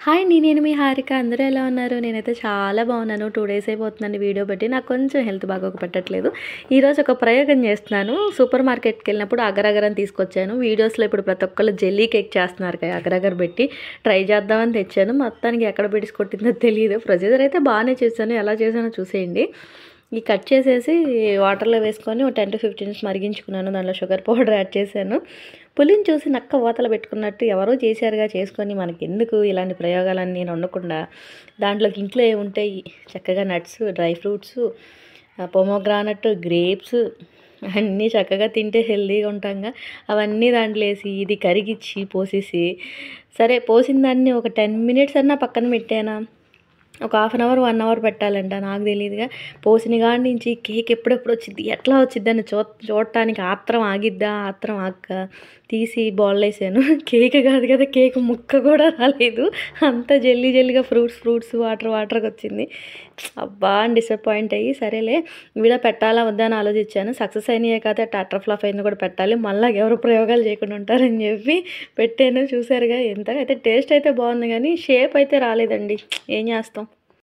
Hi అండి. నేను మీ హారిక. అందరూ ఎలా ఉన్నారు? నేనైతే చాలా బాగున్నాను. 2 డేస్ అయిపోతుందండి వీడియో పెట్టి. నాకు కొంచెం హెల్త్ బాగోక పెట్టట్లేదు. ఈరోజు ఒక ప్రయోగం చేస్తున్నాను. సూపర్ మార్కెట్‌కి వెళ్ళినప్పుడు అగర్ అగర్ అని తీసుకొచ్చాను. వీడియోస్‌లో ఇప్పుడు ప్రతి ఒక్కళ్ళు జెల్లీ కేక్ చేస్తున్నారు కదా! అగర్ అగర్ పెట్టి ట్రై చేద్దామని తెచ్చాను. మొత్తానికి ఎక్కడ బిడిసి కొట్టిందో తెలీదు. ప్రొసీజర్ అయితే బాగానే చేశాను. ఎలా చేశానో చూసేయండి. ఈ కట్ చేసేసి వాటర్‌లో వేసుకొని ఒక 10-15 మినిట్స్ మరిగించుకున్నాను. దాంట్లో షుగర్ పౌడర్ యాడ్ చేశాను. పులిని చూసి నక్క వాతలు పెట్టుకున్నట్టు ఎవరో చేశారుగా చేసుకొని మనకెందుకు ఇలాంటి ప్రయోగాలన్నీ నేను వండకుండా దాంట్లోకి ఇంట్లో ఏముంటాయి చక్కగా నట్స్, డ్రై ఫ్రూట్స్, పొమోగ్రానట్, గ్రేప్స్ అన్నీ చక్కగా తింటే హెల్తీగా ఉంటాంగా. అవన్నీ దాంట్లో వేసి ఇది కరిగిచ్చి పోసేసి సరే పోసిన దాన్ని ఒక 10 మినిట్స్ అన్నా పక్కన పెట్టానా, ఒక హాఫ్ అన్ అవర్ 1 అవర్ పెట్టాలంట. నాకు తెలీదుగా. పోసిన కాడి నుంచి కేక్ ఎప్పుడెప్పుడు వచ్చిద్ది, ఎట్లా వచ్చిద్దని చూడటానికి ఆత్రం ఆగిద్దా, ఆత్రం ఆక్క తీసి బౌల్‌లో వేసాను. కేక్ కాదు కదా, కేక్ ముక్క కూడా రాలేదు. అంతా జెల్లీ జెల్లీగా ఫ్రూట్స్ వాటర్‌గా వచ్చింది. అబ్బా! అని డిసప్పాయింట్ అయ్యి సరేలే వీడియో పెట్టాలా వద్దా అని ఆలోచించాను. సక్సెస్ అయినాయే కాదు అటర్ ఫ్లాప్ అయింది కూడా పెట్టాలి. మళ్ళీ ఎవరు ప్రయోగాలు చేయకుండా ఉంటారని చెప్పి పెట్టాను. చూసారుగా ఎంత అయితే టేస్ట్ అయితే బాగుంది కానీ షేప్ అయితే రాలేదండి. ఏం చేస్తాం.